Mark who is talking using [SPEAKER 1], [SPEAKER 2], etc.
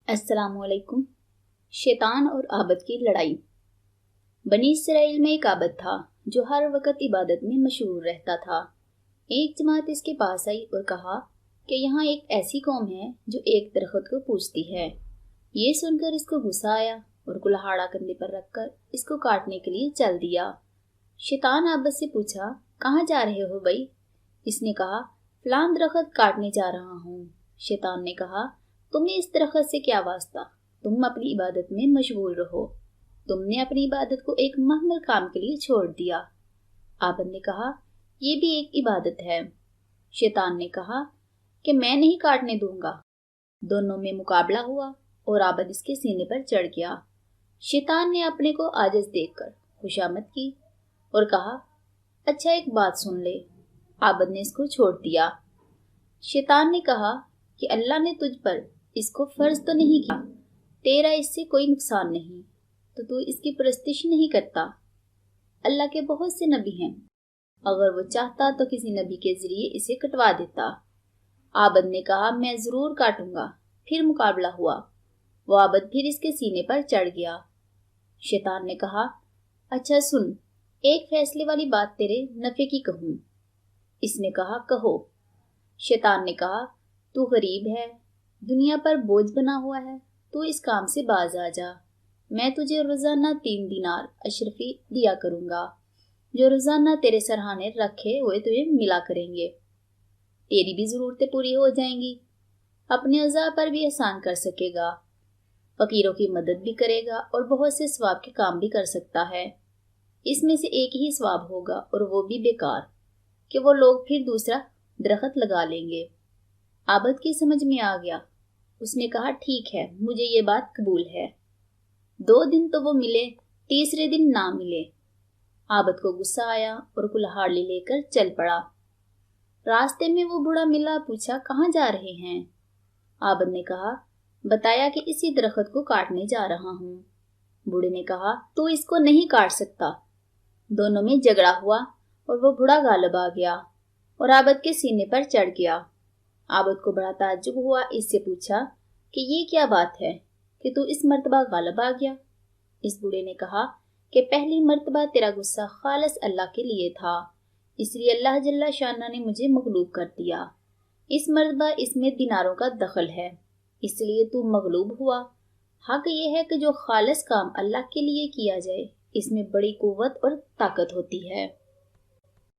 [SPEAKER 1] السلام علیکم۔ شیطان اور عابد کی لڑائی۔ بنی اسرائیل میں ایک عابد تھا جو ہر وقت عبادت میں مشغول رہتا تھا۔ ایک جماعت اس کے پاس آئی اور کہا کہ یہاں ایک ایسی قوم ہے جو ایک درخت کو پوجتی ہے۔ یہ سن کر اس کو غصہ آیا اور کلہاڑا کندھے پر رکھ کر اس کو کاٹنے کے لیے چل دیا۔ شیطان عابد سے پوچھا، کہاں جا رہے ہو بھائی؟ اس نے کہا، فلاں درخت کاٹنے جا رہا ہوں۔ شیطان نے کہا، تمہیں اس درخت سے کیا واسطہ؟ تم اپنی عبادت میں مشغول رہو۔ تم نے اپنی عبادت کو ایک محمل کام کے لیے چھوڑ دیا۔ عابد نے کہا، یہ بھی ایک عبادت ہے۔ شیطان نے کہا کہ میں نہیں کاٹنے دوں گا۔ دونوں میں مقابلہ ہوا اور عابد اس کے سینے پر چڑھ گیا۔ شیطان نے اپنے کو عاجز دیکھ کر خوشامد کی اور کہا، اچھا ایک بات سن لے۔ عابد نے اس کو چھوڑ دیا۔ شیطان نے کہا کہ اللہ نے تجھ پر اس کو فرض تو نہیں کیا، تیرا اس سے کوئی نقصان نہیں، تو اس کی پرستش نہیں کرتا۔ اللہ کے بہت سے نبی ہیں، اگر وہ چاہتا تو کسی نبی کے ذریعے اسے کٹوا دیتا۔ عابد نے کہا، میں ضرور کاٹوں گا۔ پھر مقابلہ ہوا۔ وہ عابد پھر اس کے سینے پر چڑھ گیا۔ شیطان نے کہا، اچھا سن، ایک فیصلے والی بات تیرے نفع کی کہوں۔ اس نے کہا، کہو۔ شیطان نے کہا، تو غریب ہے، دنیا پر بوجھ بنا ہوا ہے، تو اس کام سے باز آ جا۔ میں تجھے روزانہ 3 دینار اشرفی دیا کروں گا، جو روزانہ تیرے سرہانے رکھے ہوئے تجھے ملا کریں گے۔ تیری بھی ضرورتیں پوری ہو جائیں گی، اپنے اعضاء پر بھی احسان کر سکے گا، فقیروں کی مدد بھی کرے گا اور بہت سے ثواب کے کام بھی کر سکتا ہے۔ اس میں سے ایک ہی ثواب ہوگا اور وہ بھی بیکار، کہ وہ لوگ پھر دوسرا درخت لگا لیں گے۔ عابد کی سمجھ میں آ گیا۔ اس نے کہا، ٹھیک ہے، مجھے یہ بات قبول ہے۔ 2 دن تو وہ ملے، تیسرے دن نہ ملے۔ عابد کو غصہ آیا اور کلہاڑی لے کر چل پڑا۔ راستے میں وہ بوڑھا ملا، پوچھا، کہاں جا رہے ہیں؟ عابد نے کہا، بتایا کہ اسی درخت کو کاٹنے جا رہا ہوں۔ بوڑھے نے کہا، تو اس کو نہیں کاٹ سکتا۔ دونوں میں جھگڑا ہوا اور وہ بوڑھا غالب آ گیا اور عابد کے سینے پر چڑھ گیا۔ عابد کو بڑا تعجب ہوا، اس سے پوچھا کہ یہ کیا بات ہے کہ تو اس مرتبہ غالب آ گیا؟ اس بوڑھے نے کہا کہ پہلی مرتبہ تیرا غصہ خالص اللہ کے لیے تھا، اس لیے اللہ جل شانہ نے مجھے مغلوب کر دیا۔ اس مرتبہ اس میں دیناروں کا دخل ہے، اس لیے تو مغلوب ہوا۔ حق یہ ہے کہ جو خالص کام اللہ کے لیے کیا جائے، اس میں بڑی قوت اور طاقت ہوتی ہے۔